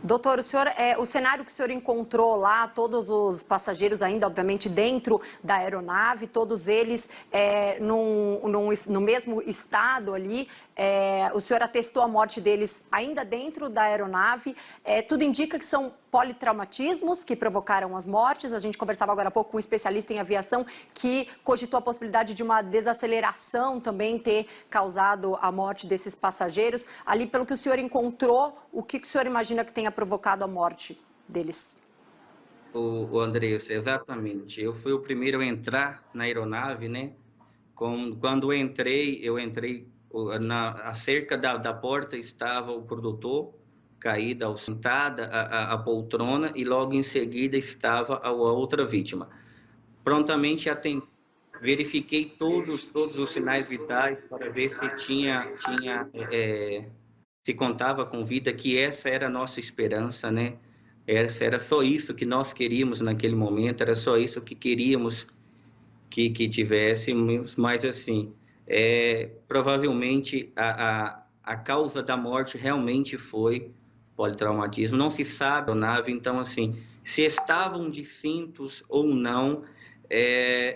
Doutor, o cenário que o senhor encontrou lá, todos os passageiros ainda, obviamente, dentro da aeronave, todos eles no mesmo estado ali, o senhor atestou a morte deles ainda dentro da aeronave, tudo indica que são politraumatismos que provocaram as mortes. A gente conversava agora há pouco com um especialista em aviação que cogitou a possibilidade de uma desaceleração também ter causado a morte desses passageiros. Ali, pelo que o senhor encontrou, o que o senhor imagina que tenha provocado a morte deles? O Andressa, exatamente. Eu fui o primeiro a entrar na aeronave, né? Quando eu entrei a cerca da porta estava o produtor, caída, sentada a poltrona, e logo em seguida estava a outra vítima. Prontamente verifiquei todos os sinais vitais para ver se se contava com vida, que essa era a nossa esperança, né? Era só isso que nós queríamos naquele momento, era só isso que queríamos que tivéssemos, mas assim, provavelmente a causa da morte realmente foi politraumatismo. Não se sabe a nave, então assim, se estavam de cintos ou não,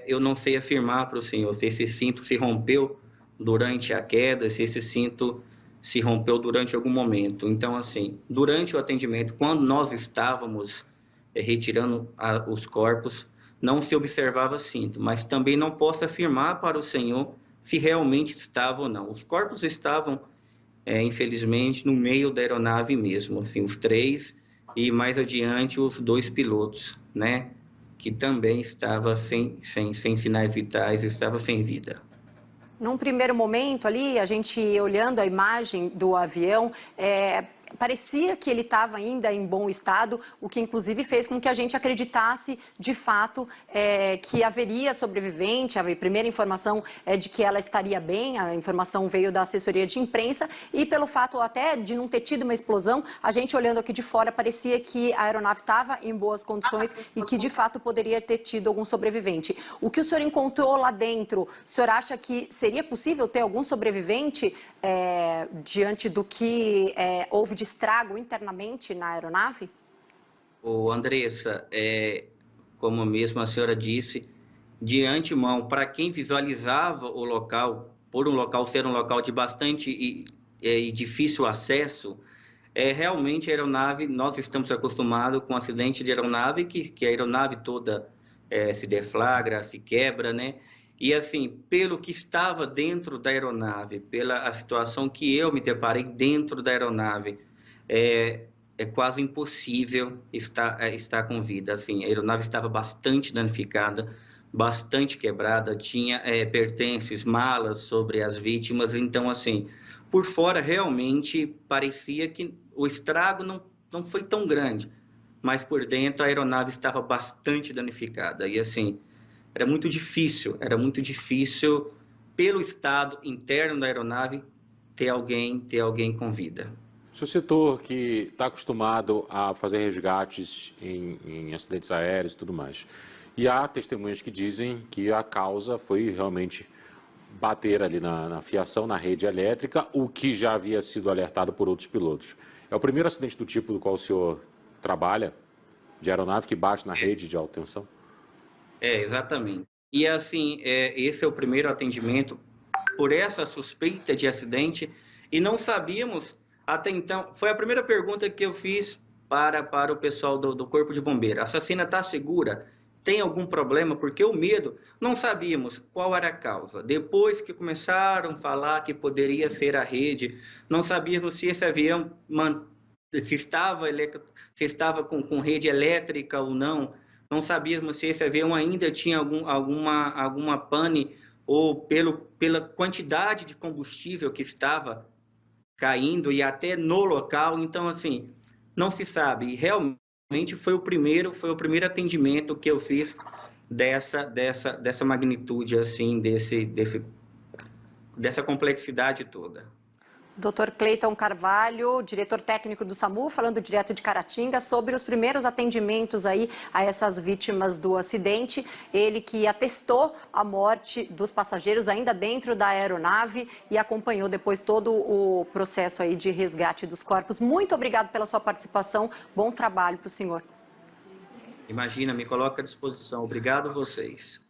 eu não sei afirmar para o senhor se esse cinto se rompeu durante a queda, se esse cinto se rompeu durante algum momento. Então assim, durante o atendimento, quando nós estávamos retirando os corpos, não se observava cinto, mas também não posso afirmar para o senhor se realmente estava ou não. Os corpos estavam, infelizmente, no meio da aeronave mesmo, assim, os três, e mais adiante os dois pilotos, né, que também estava sem sinais vitais, estava sem vida. Num primeiro momento ali, a gente olhando a imagem do avião, parecia que ele estava ainda em bom estado, o que inclusive fez com que a gente acreditasse de fato que haveria sobrevivente. A primeira informação é de que ela estaria bem, a informação veio da assessoria de imprensa, e pelo fato até de não ter tido uma explosão, a gente olhando aqui de fora parecia que a aeronave estava em boas condições e que de fato poderia ter tido algum sobrevivente. O que o senhor encontrou lá dentro, o senhor acha que seria possível ter algum sobrevivente diante do que houve de estrago internamente na aeronave? Andressa, como mesmo a senhora disse, de antemão, para quem visualizava o local, por um local ser um local de bastante e difícil acesso, realmente a aeronave, nós estamos acostumados com acidente de aeronave, que a aeronave toda se deflagra, se quebra, né? E assim, pelo que estava dentro da aeronave, pela a situação que eu me deparei dentro da aeronave, é quase impossível estar com vida. Assim, a aeronave estava bastante danificada, bastante quebrada, tinha pertences, malas sobre as vítimas. Então, assim, por fora realmente parecia que o estrago não foi tão grande, mas por dentro a aeronave estava bastante danificada. E assim, era muito difícil pelo estado interno da aeronave ter alguém com vida. O setor que está acostumado a fazer resgates em acidentes aéreos e tudo mais. E há testemunhas que dizem que a causa foi realmente bater ali na fiação, na rede elétrica, o que já havia sido alertado por outros pilotos. É o primeiro acidente do tipo do qual o senhor trabalha, de aeronave que bate na rede de alta tensão? Exatamente. E assim, esse é o primeiro atendimento por essa suspeita de acidente, e não sabíamos até então. Foi a primeira pergunta que eu fiz para o pessoal do Corpo de Bombeiro. A assassina está segura? Tem algum problema? Porque o medo, não sabíamos qual era a causa. Depois que começaram a falar que poderia ser a rede, não sabíamos se esse avião se estava com rede elétrica ou não. Não sabíamos se esse avião ainda tinha alguma pane, ou pela quantidade de combustível que estava caindo e até no local. Então, assim, não se sabe. E realmente foi o primeiro atendimento que eu fiz dessa magnitude, assim, dessa complexidade toda. Dr. Cleiton Carvalho, diretor técnico do SAMU, falando direto de Caratinga sobre os primeiros atendimentos aí a essas vítimas do acidente. Ele que atestou a morte dos passageiros ainda dentro da aeronave e acompanhou depois todo o processo aí de resgate dos corpos. Muito obrigado pela sua participação. Bom trabalho para o senhor. Imagina, me coloca à disposição. Obrigado a vocês.